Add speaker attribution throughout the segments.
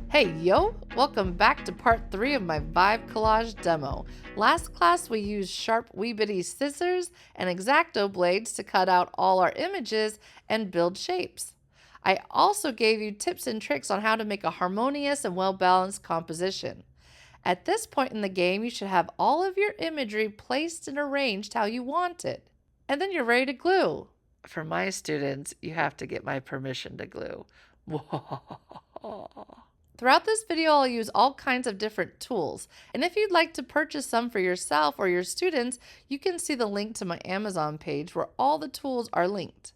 Speaker 1: Hey yo! Welcome back to part 3 of my Vibe Collage demo. Last class we used sharp wee bitty scissors and X-Acto blades to cut out all our images and build shapes. I also gave you tips and tricks on how to make a harmonious and well-balanced composition. At this point in the game, you should have all of your imagery placed and arranged how you want it. And then you're ready to glue. For my students, you have to get my permission to glue. Throughout this video, I'll use all kinds of different tools, and if you'd like to purchase some for yourself or your students, you can see the link to my Amazon page where all the tools are linked.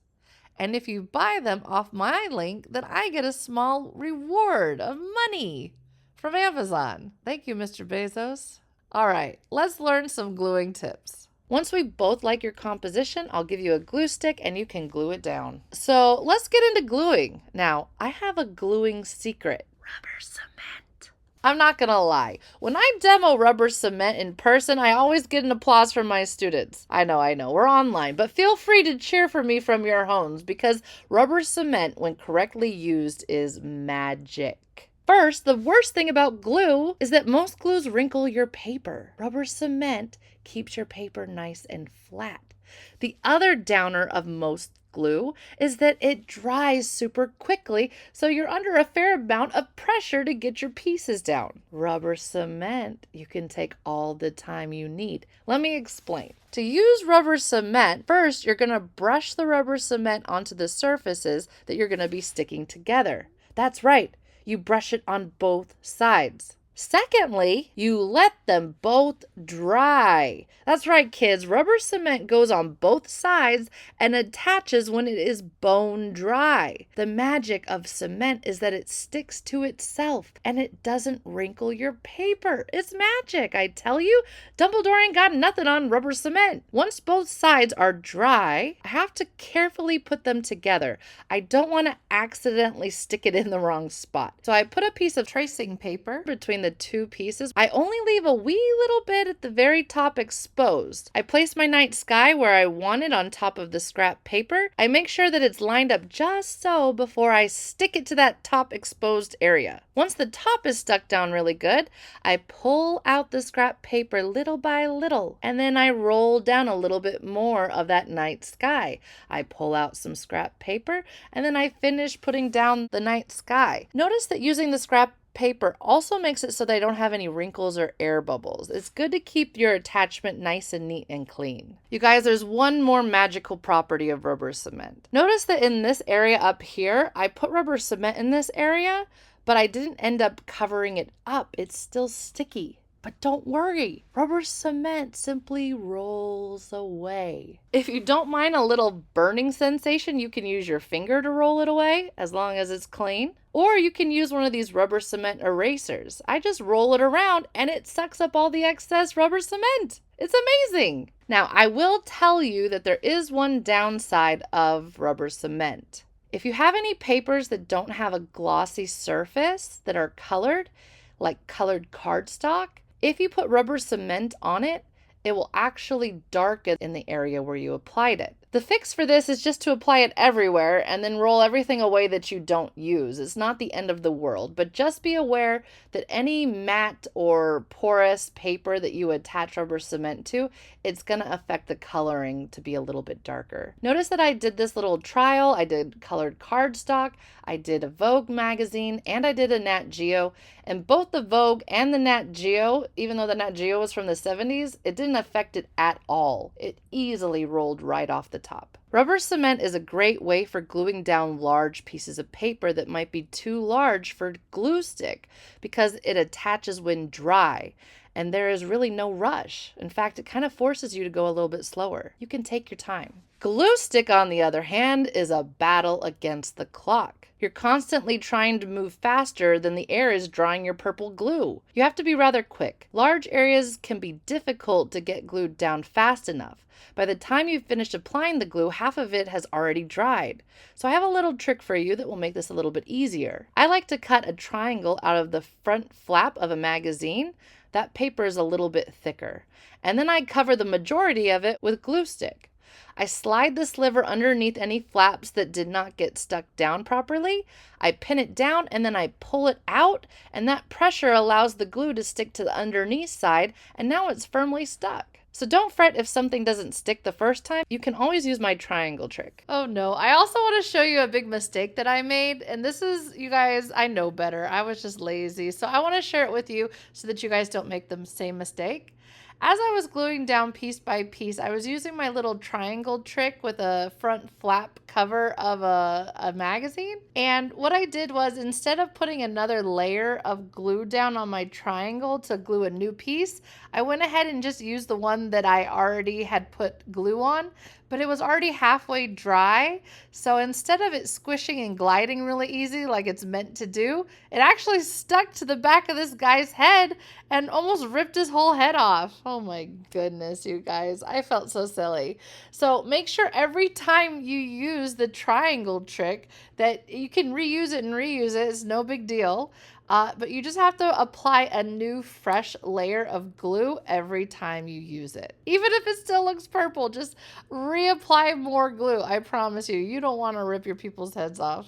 Speaker 1: And if you buy them off my link, then I get a small reward of money from Amazon. Thank you, Mr. Bezos. All right, let's learn some gluing tips. Once we both like your composition, I'll give you a glue stick and you can glue it down. So let's get into gluing. Now, I have a gluing secret. Rubber cement. I'm not gonna lie. When I demo rubber cement in person, I always get an applause from my students. I know, we're online, but feel free to cheer for me from your homes because rubber cement, when correctly used, is magic. First, the worst thing about glue is that most glues wrinkle your paper. Rubber cement keeps your paper nice and flat. The other downer of most glue is that it dries super quickly, so you're under a fair amount of pressure to get your pieces down. Rubber cement, you can take all the time you need. Let me explain. To use rubber cement, first you're going to brush the rubber cement onto the surfaces that you're going to be sticking together. That's right, you brush it on both sides. Secondly, you let them both dry. That's right, kids. Rubber cement goes on both sides and attaches when it is bone dry. The magic of cement is that it sticks to itself and it doesn't wrinkle your paper. It's magic, I tell you. Dumbledore ain't got nothing on rubber cement. Once both sides are dry, I have to carefully put them together. I don't want to accidentally stick it in the wrong spot. So I put a piece of tracing paper between the two pieces. I only leave a wee little bit at the very top exposed. I place my night sky where I want it on top of the scrap paper. I make sure that it's lined up just so before I stick it to that top exposed area. Once the top is stuck down really good, I pull out the scrap paper little by little, and then I roll down a little bit more of that night sky. I pull out some scrap paper, and then I finish putting down the night sky. Notice that using the scrap paper also makes it so they don't have any wrinkles or air bubbles. It's good to keep your attachment nice and neat and clean. You guys, there's one more magical property of rubber cement. Notice that in this area up here, I put rubber cement in this area, but I didn't end up covering it up. It's still sticky. But don't worry, rubber cement simply rolls away. If you don't mind a little burning sensation, you can use your finger to roll it away, as long as it's clean. Or you can use one of these rubber cement erasers. I just roll it around and it sucks up all the excess rubber cement. It's amazing. Now, I will tell you that there is one downside of rubber cement. If you have any papers that don't have a glossy surface that are colored, like colored cardstock, if you put rubber cement on it, it will actually darken in the area where you applied it. The fix for this is just to apply it everywhere and then roll everything away that you don't use. It's not the end of the world, but just be aware that any matte or porous paper that you attach rubber cement to, it's going to affect the coloring to be a little bit darker. Notice that I did this little trial. I did colored cardstock, I did a Vogue magazine, and I did a Nat Geo. And both the Vogue and the Nat Geo, even though the Nat Geo was from the 70s, it didn't affect it at all. It easily rolled right off the top. Rubber cement is a great way for gluing down large pieces of paper that might be too large for glue stick because it attaches when dry and there is really no rush. In fact, it kind of forces you to go a little bit slower. You can take your time. Glue stick, on the other hand, is a battle against the clock. You're constantly trying to move faster than the air is drying your purple glue. You have to be rather quick. Large areas can be difficult to get glued down fast enough. By the time you've finished applying the glue, half of it has already dried. So I have a little trick for you that will make this a little bit easier. I like to cut a triangle out of the front flap of a magazine. That paper is a little bit thicker. And then I cover the majority of it with glue stick. I slide the sliver underneath any flaps that did not get stuck down properly. I pin it down and then I pull it out, and that pressure allows the glue to stick to the underneath side, and now it's firmly stuck. So don't fret if something doesn't stick the first time. You can always use my triangle trick. Oh no, I also want to show you a big mistake that I made. And this is, you guys, I know better. I was just lazy. So I want to share it with you so that you guys don't make the same mistake. As I was gluing down piece by piece, I was using my little triangle trick with a front flap cover of a magazine. And what I did was, instead of putting another layer of glue down on my triangle to glue a new piece, I went ahead and just used the one that I already had put glue on, but it was already halfway dry. So instead of it squishing and gliding really easy like it's meant to do, it actually stuck to the back of this guy's head and almost ripped his whole head off. Oh my goodness, you guys. I felt so silly. So make sure every time you use the triangle trick that you can reuse it and reuse it. It's no big deal. But you just have to apply a new fresh layer of glue every time you use it. Even if it still looks purple, just reapply more glue. I promise you, you don't want to rip your people's heads off.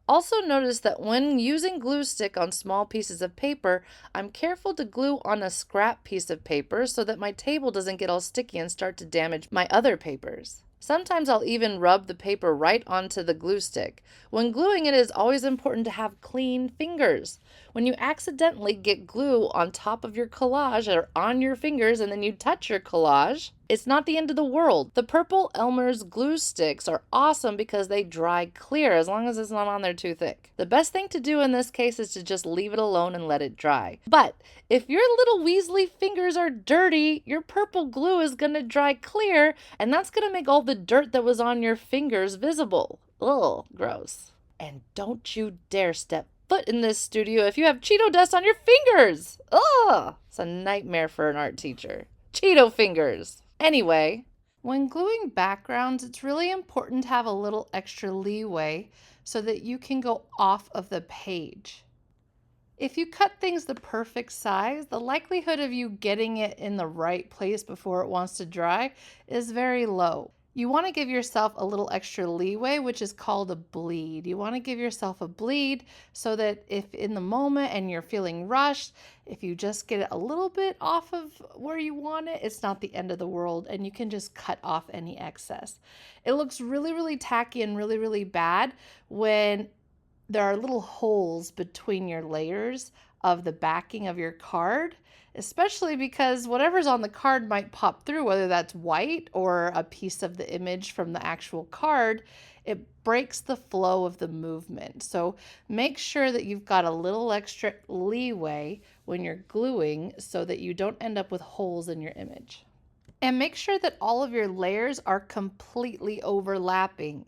Speaker 1: Also notice that when using glue stick on small pieces of paper, I'm careful to glue on a scrap piece of paper so that my table doesn't get all sticky and start to damage my other papers. Sometimes I'll even rub the paper right onto the glue stick. When gluing, it is always important to have clean fingers. When you accidentally get glue on top of your collage or on your fingers and then you touch your collage, it's not the end of the world. The purple Elmer's glue sticks are awesome because they dry clear as long as it's not on there too thick. The best thing to do in this case is to just leave it alone and let it dry. But if your little Weasley fingers are dirty, your purple glue is going to dry clear, and that's going to make all the dirt that was on your fingers visible. Ugh, gross. And don't you dare step foot in this studio if you have Cheeto dust on your fingers. Ugh, it's a nightmare for an art teacher. Cheeto fingers. Anyway, when gluing backgrounds, it's really important to have a little extra leeway so that you can go off of the page. If you cut things the perfect size, the likelihood of you getting it in the right place before it wants to dry is very low. You want to give yourself a little extra leeway, which is called a bleed. You want to give yourself a bleed so that if in the moment and you're feeling rushed, if you just get it a little bit off of where you want it, it's not the end of the world and you can just cut off any excess. It looks really, really tacky and really, really bad when there are little holes between your layers of the backing of your card, especially because whatever's on the card might pop through, whether that's white or a piece of the image from the actual card. It breaks the flow of the movement. So make sure that you've got a little extra leeway when you're gluing so that you don't end up with holes in your image. And make sure that all of your layers are completely overlapping.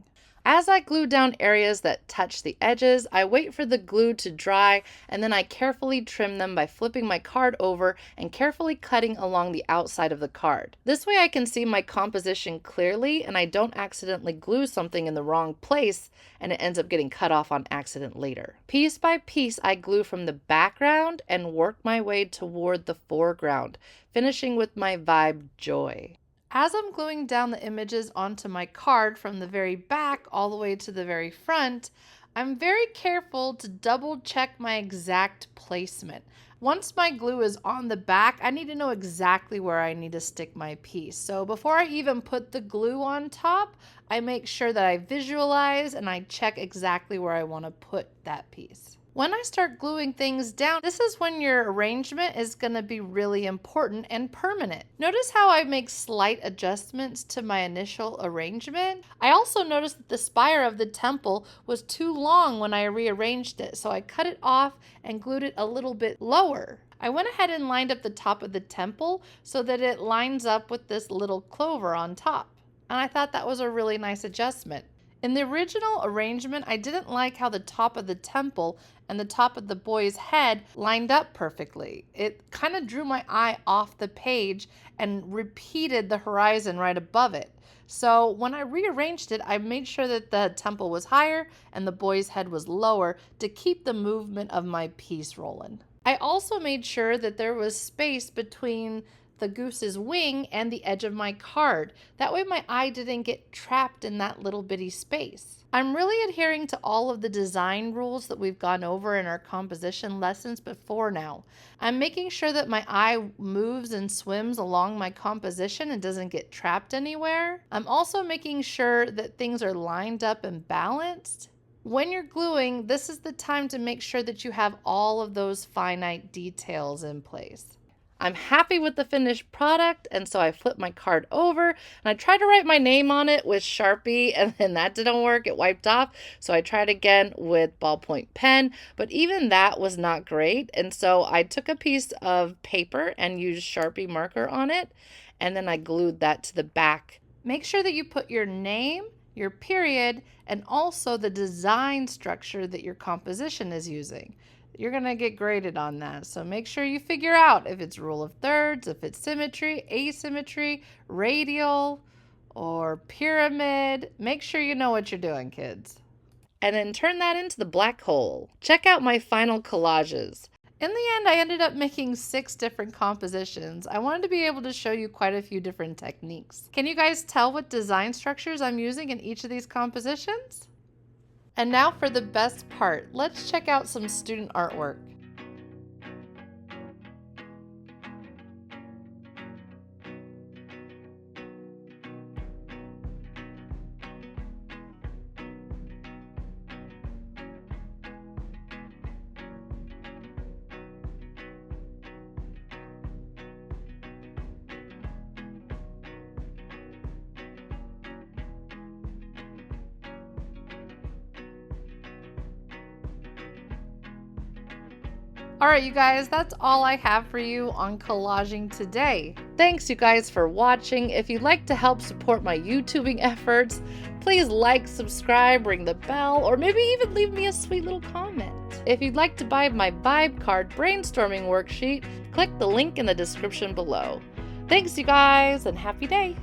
Speaker 1: As I glue down areas that touch the edges, I wait for the glue to dry and then I carefully trim them by flipping my card over and carefully cutting along the outside of the card. This way I can see my composition clearly and I don't accidentally glue something in the wrong place and it ends up getting cut off on accident later. Piece by piece, I glue from the background and work my way toward the foreground, finishing with my Vibe Joy. As I'm gluing down the images onto my card from the very back all the way to the very front, I'm very careful to double check my exact placement. Once my glue is on the back, I need to know exactly where I need to stick my piece. So before I even put the glue on top, I make sure that I visualize and I check exactly where I want to put that piece. When I start gluing things down, this is when your arrangement is going to be really important and permanent. Notice how I make slight adjustments to my initial arrangement. I also noticed that the spire of the temple was too long when I rearranged it, so I cut it off and glued it a little bit lower. I went ahead and lined up the top of the temple so that it lines up with this little clover on top. And I thought that was a really nice adjustment. In the original arrangement, I didn't like how the top of the temple and the top of the boy's head lined up perfectly. It kind of drew my eye off the page and repeated the horizon right above it. So when I rearranged it, I made sure that the temple was higher and the boy's head was lower to keep the movement of my piece rolling. I also made sure that there was space between the goose's wing and the edge of my card. That way my eye didn't get trapped in that little bitty space. I'm really adhering to all of the design rules that we've gone over in our composition lessons before now. I'm making sure that my eye moves and swims along my composition and doesn't get trapped anywhere. I'm also making sure that things are lined up and balanced. When you're gluing, this is the time to make sure that you have all of those finite details in place. I'm happy with the finished product, and so I flipped my card over and I tried to write my name on it with Sharpie, and then that didn't work. It wiped off. So I tried again with ballpoint pen, but even that was not great. And so I took a piece of paper and used Sharpie marker on it, and then I glued that to the back. Make sure that you put your name, your period, and also the design structure that your composition is using. You're going to get graded on that. So make sure you figure out if it's rule of thirds, if it's symmetry, asymmetry, radial, or pyramid. Make sure you know what you're doing, kids. And then turn that into the black hole. Check out my final collages. In the end, I ended up making 6 different compositions. I wanted to be able to show you quite a few different techniques. Can you guys tell what design structures I'm using in each of these compositions? And now for the best part, let's check out some student artwork. All right, you guys, that's all I have for you on collaging today. Thanks, you guys, for watching. If you'd like to help support my YouTubing efforts, please like, subscribe, ring the bell, or maybe even leave me a sweet little comment. If you'd like to buy my Vibe Card brainstorming worksheet, click the link in the description below. Thanks, you guys, and happy day.